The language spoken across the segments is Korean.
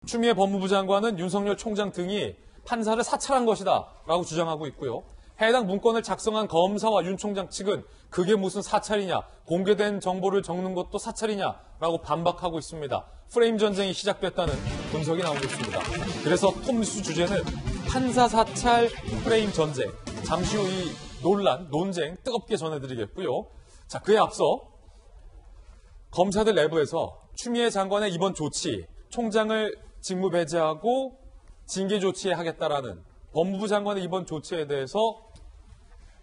추미애 법무부 장관은 윤석열 총장 등이 판사를 사찰한 것이다 라고 주장하고 있고요. 해당 문건을 작성한 검사와 윤 총장 측은 그게 무슨 사찰이냐, 공개된 정보를 적는 것도 사찰이냐라고 반박하고 있습니다. 프레임 전쟁이 시작됐다는 분석이 나오고 있습니다. 그래서 톰수 주제는 판사 사찰 프레임 전쟁. 잠시 후 이 논쟁 뜨겁게 전해드리겠고요. 자, 그에 앞서 검사들 내부에서 추미애 장관의 이번 조치, 총장을 직무 배제하고 징계 조치하겠다라는 법무부 장관의 이번 조치에 대해서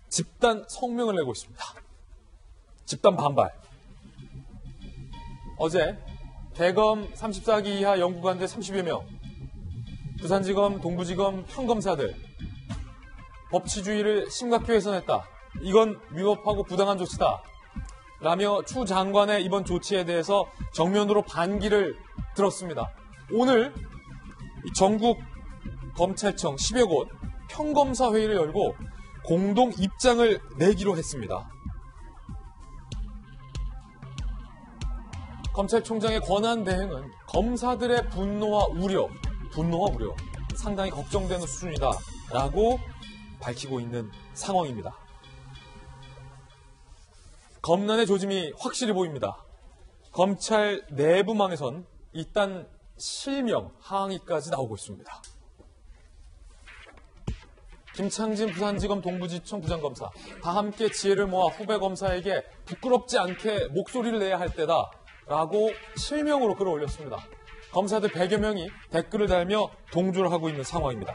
집단 성명을 내고 있습니다. 집단 반발. 어제 대검 34기 이하 연구관들 30여 명, 부산지검, 동부지검 평검사들 법치주의를 심각히 훼손했다. 이건 위법하고 부당한 조치다. 라며 추 장관의 이번 조치에 대해서 정면으로 반기를 들었습니다. 오늘 전국 검찰청 10여 곳 평검사 회의를 열고 공동 입장을 내기로 했습니다. 검찰총장의 권한 대행은 검사들의 분노와 우려 상당히 걱정되는 수준이다라고 밝히고 있는 상황입니다. 검난의 조짐이 확실히 보입니다. 검찰 내부망에선 일단 실명 항의까지 나오고 있습니다. 김창진 부산지검 동부지청 부장검사 다 함께 지혜를 모아 후배 검사에게 부끄럽지 않게 목소리를 내야 할 때다라고 실명으로 글을 올렸습니다. 검사들 100여 명이 댓글을 달며 동조를 하고 있는 상황입니다.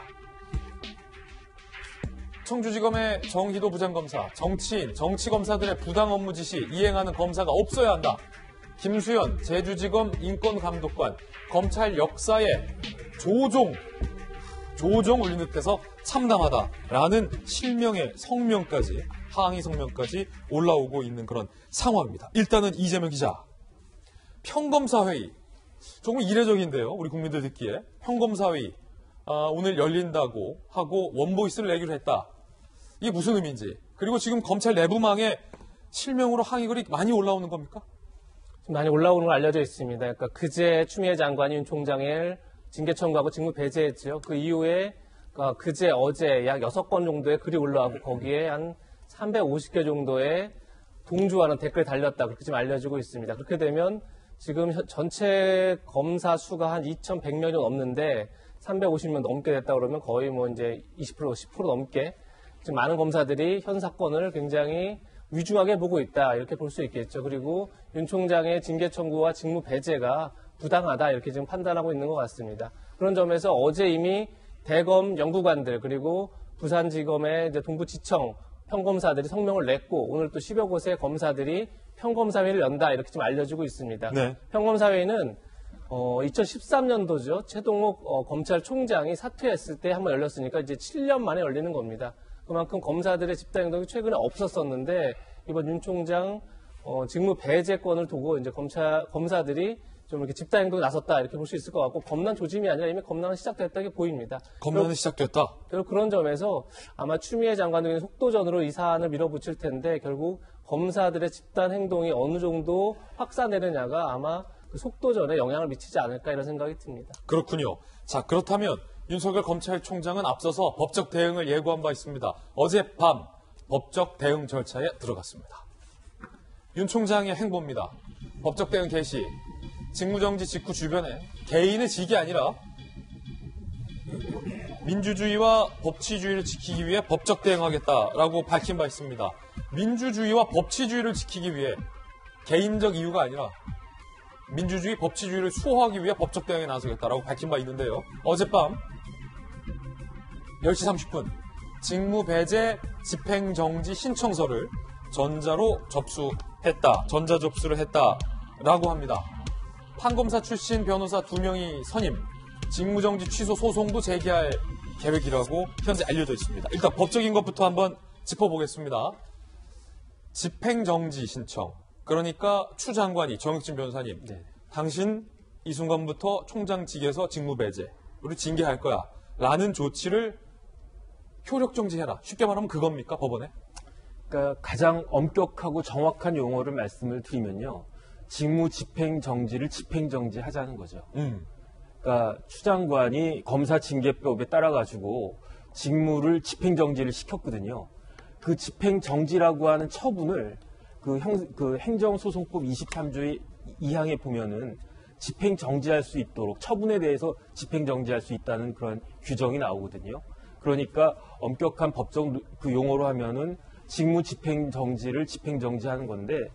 청주지검의 정희도 부장검사, 정치인, 정치검사들의 부당 업무 지시 이행하는 검사가 없어야 한다. 김수현 제주지검 인권감독관, 검찰 역사에 조종 울린 듯해서 참담하다라는 실명의 성명까지, 항의 성명까지 올라오고 있는 그런 상황입니다. 일단은 이재명 기자, 평검사회의, 조금 이례적인데요. 우리 국민들 듣기에 평검사회의 오늘 열린다고 하고 원보이스를 내기로 했다. 이게 무슨 의미인지, 그리고 지금 검찰 내부망에 실명으로 항의글이 많이 올라오는 겁니까? 많이 올라오는 걸 알려져 있습니다. 그러니까 그제 추미애 장관이 윤 총장을 징계 청구하고 직무 배제했죠. 그 이후에 그제 어제 약 6건 정도의 글이 올라오고 거기에 한 350개 정도의 동조하는 댓글이 달렸다. 그렇게 지금 알려지고 있습니다. 그렇게 되면 지금 전체 검사 수가 한 2,100명이 넘는데 350명 넘게 됐다 그러면 거의 뭐 이제 20%, 10% 넘게 지금 많은 검사들이 현 사건을 굉장히 위중하게 보고 있다. 이렇게 볼 수 있겠죠. 그리고 윤 총장의 징계 청구와 직무 배제가 부당하다. 이렇게 지금 판단하고 있는 것 같습니다. 그런 점에서 어제 이미 대검 연구관들 그리고 부산지검의 이제 동부지청 평검사들이 성명을 냈고 오늘 또 10여 곳의 검사들이 평검사회의를 연다. 이렇게 지금 알려지고 있습니다. 네. 평검사회의는 2013년도죠. 최동욱 검찰총장이 사퇴했을 때 한번 열렸으니까 이제 7년 만에 열리는 겁니다. 그만큼 검사들의 집단행동이 최근에 없었었는데 이번 윤 총장 직무 배제권을 두고 이제 검사들이 좀 이렇게 집단행동에 나섰다 이렇게 볼 수 있을 것 같고 검난 조짐이 아니라 이미 검난은 시작됐다고 보입니다. 검난은 시작됐다? 결국 그런 점에서 아마 추미애 장관 등의 속도전으로 이 사안을 밀어붙일 텐데 결국 검사들의 집단행동이 어느 정도 확산되느냐가 아마 그 속도전에 영향을 미치지 않을까 이런 생각이 듭니다. 그렇군요. 자, 그렇다면 윤석열 검찰총장은 앞서서 법적 대응을 예고한 바 있습니다. 어젯밤 법적 대응 절차에 들어갔습니다. 윤 총장의 행보입니다. 법적 대응 개시, 직무정지 직후 주변에 개인의 직이 아니라 민주주의와 법치주의를 지키기 위해 법적 대응하겠다라고 밝힌 바 있습니다. 민주주의와 법치주의를 지키기 위해 개인적 이유가 아니라 민주주의, 법치주의를 수호하기 위해 법적 대응에 나서겠다라고 밝힌 바 있는데요. 어젯밤 10시 30분 직무 배제 집행정지 신청서를 전자로 접수했다. 전자 접수를 했다라고 합니다. 판검사 출신 변호사 2명이 선임, 직무정지 취소 소송도 제기할 계획이라고 현재 알려져 있습니다. 일단 법적인 것부터 한번 짚어보겠습니다. 집행정지 신청. 그러니까 추 장관이, 정혁진 변호사님, 당신 이 순간부터 총장직에서 직무 배제, 우리 징계할 거야 라는 조치를 효력 정지해라. 쉽게 말하면 그겁니까, 법원에? 그러니까 가장 엄격하고 정확한 용어를 말씀을 드리면요. 직무 집행정지를 집행정지하자는 거죠. 그러니까 그러니까 추 장관이 검사징계법에 따라 가지고 직무를 집행정지를 시켰거든요. 그 집행정지라고 하는 처분을 그 행정소송법 23조의 2항에 보면은 집행정지할 수 있도록 처분에 대해서 집행정지할 수 있다는 그런 규정이 나오거든요. 그러니까 엄격한 법적 그 용어로 하면은 직무 집행정지를 집행정지하는 건데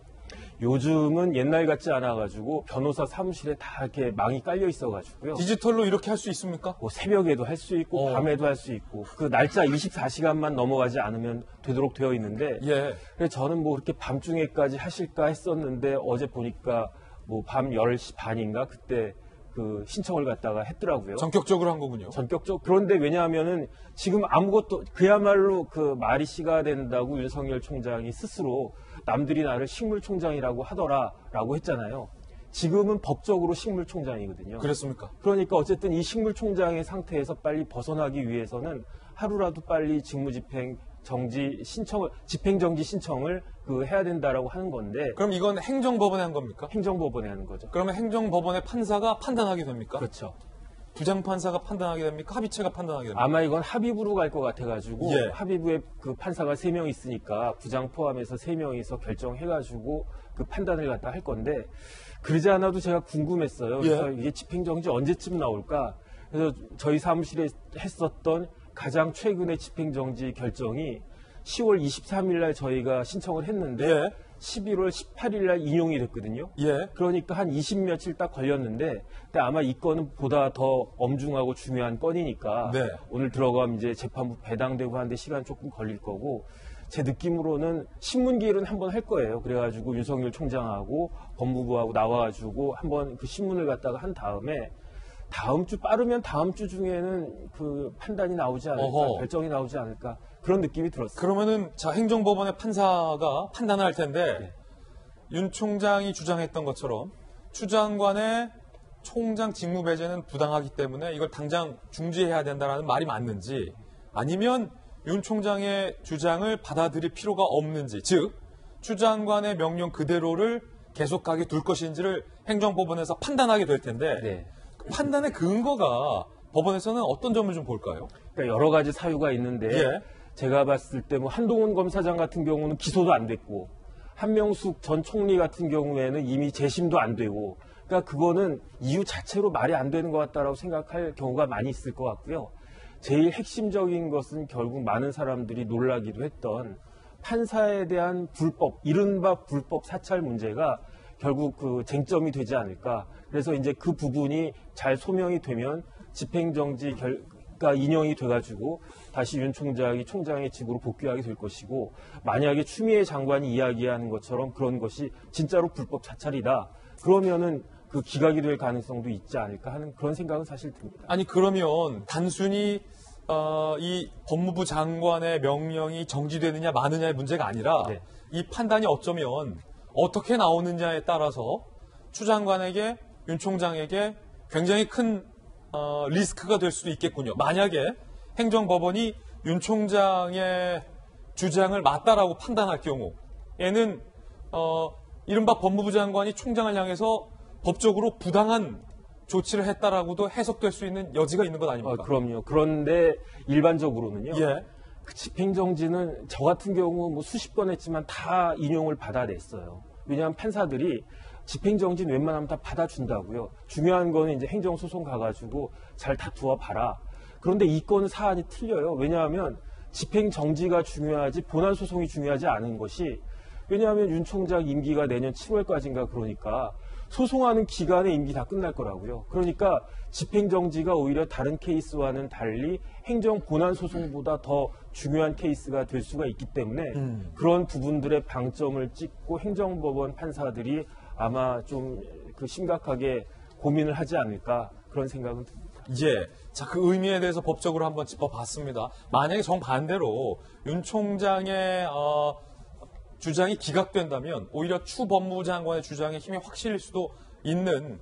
요즘은 옛날 같지 않아가지고 변호사 사무실에 다 이렇게 망이 깔려 있어가지고요. 디지털로 이렇게 할 수 있습니까? 뭐 새벽에도 할 수 있고 밤에도 할 수 있고 그 날짜 24시간만 넘어가지 않으면 되도록 되어 있는데 예. 그래서 저는 뭐 그렇게 밤중에까지 하실까 했었는데 어제 보니까 뭐 밤 10시 반인가 그때 그 신청을 갖다가 했더라고요. 전격적으로 한 거군요. 전격적. 그런데 왜냐하면은 지금 아무것도 그야말로 그 말이 씨가 된다고 윤석열 총장이 스스로 남들이 나를 식물총장이라고 하더라라고 했잖아요. 지금은 법적으로 식물총장이거든요. 그랬습니까? 그러니까 어쨌든 이 식물총장의 상태에서 빨리 벗어나기 위해서는 하루라도 빨리 집행정지 신청을 해야 된다라고 하는 건데 그럼 이건 행정법원에 한 겁니까? 행정법원에 하는 거죠. 그러면 행정법원의 판사가 판단하게 됩니까? 그렇죠. 부장판사가 판단하게 됩니까? 합의체가 판단하게 됩니까? 아마 이건 합의부로 갈 것 같아가지고 예. 합의부에 그 판사가 3명 있으니까 부장 포함해서 3명이서 결정해가지고 그 판단을 갖다 할 건데 그러지 않아도 제가 궁금했어요. 그래서 이게 집행정지 언제쯤 나올까? 그래서 저희 사무실에 했었던 가장 최근의 집행정지 결정이 10월 23일 날 저희가 신청을 했는데 예. 11월 18일 날 인용이 됐거든요. 예. 그러니까 한 20며칠 딱 걸렸는데 근데 아마 이 건은 보다 더 엄중하고 중요한 건이니까 네. 오늘 들어가면 이제 재판부 배당되고 하는데 시간 조금 걸릴 거고 제 느낌으로는 신문기일은 한번 할 거예요. 그래가지고 윤석열 총장하고 법무부하고 나와가지고 한번 그 신문을 갖다가 한 다음에 다음 주 빠르면 다음 주 중에는 그 판단이 나오지 않을까 어허. 결정이 나오지 않을까 그런 느낌이 들었어요. 그러면은 자 행정법원의 판사가 판단을 할 텐데 네. 윤 총장이 주장했던 것처럼 추 장관의 총장 직무 배제는 부당하기 때문에 이걸 당장 중지해야 된다라는 말이 맞는지 아니면 윤 총장의 주장을 받아들일 필요가 없는지 즉 추 장관의 명령 그대로를 계속 가게 둘 것인지를 행정법원에서 판단하게 될 텐데 네. 그 판단의 근거가 법원에서는 어떤 점을 좀 볼까요? 그러니까 여러 가지 사유가 있는데 예. 제가 봤을 때 뭐 한동훈 검사장 같은 경우는 기소도 안 됐고 한명숙 전 총리 같은 경우에는 이미 재심도 안 되고 그러니까 그거는 이유 자체로 말이 안 되는 것 같다라고 생각할 경우가 많이 있을 것 같고요. 제일 핵심적인 것은 결국 많은 사람들이 놀라기도 했던 판사에 대한 이른바 불법 사찰 문제가 결국 그 쟁점이 되지 않을까. 그래서 이제 그 부분이 잘 소명이 되면 집행정지가 인용이 돼가지고 다시 윤 총장이 총장의 직으로 복귀하게 될 것이고 만약에 추미애 장관이 이야기하는 것처럼 그런 것이 진짜로 불법 사찰이다. 그러면은 그 기각이 될 가능성도 있지 않을까 하는 그런 생각은 사실 듭니다. 아니 그러면 단순히 이 법무부 장관의 명령이 정지되느냐 마느냐의 문제가 아니라 네. 이 판단이 어쩌면 어떻게 나오느냐에 따라서 추 장관에게 윤 총장에게 굉장히 큰 리스크가 될 수도 있겠군요. 만약에 행정법원이 윤 총장의 주장을 맞다라고 판단할 경우에는 이른바 법무부 장관이 총장을 향해서 법적으로 부당한 조치를 했다라고도 해석될 수 있는 여지가 있는 것 아닙니까? 그럼요. 그런데 일반적으로는요. 예. 그 집행정지는 저 같은 경우 뭐 수십 번 했지만 다 인용을 받아냈어요. 왜냐하면 판사들이 집행정지는 웬만하면 다 받아준다고요. 중요한 거는 이제 행정소송 가가지고 잘 다투어 봐라. 그런데 이 건 사안이 틀려요. 왜냐하면 집행정지가 중요하지 본안소송이 중요하지 않은 것이 왜냐하면 윤 총장 임기가 내년 7월까지인가 그러니까 소송하는 기간에 임기 다 끝날 거라고요. 그러니까 집행정지가 오히려 다른 케이스와는 달리 행정 본안소송보다 더 중요한 케이스가 될 수가 있기 때문에 그런 부분들의 방점을 찍고 행정법원 판사들이 아마 좀 그 심각하게 고민을 하지 않을까 그런 생각은 듭니다. 예. 자, 그 의미에 대해서 법적으로 한번 짚어봤습니다. 만약에 정반대로 윤 총장의 주장이 기각된다면 오히려 추 법무부 장관의 주장의 힘이 확 실릴 수도 있는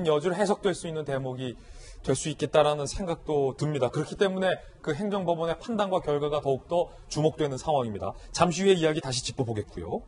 여지로 해석될 수 있는 대목이 될 수 있겠다라는 생각도 듭니다. 그렇기 때문에 그 행정법원의 판단과 결과가 더욱더 주목되는 상황입니다. 잠시 후에 이야기 다시 짚어보겠고요.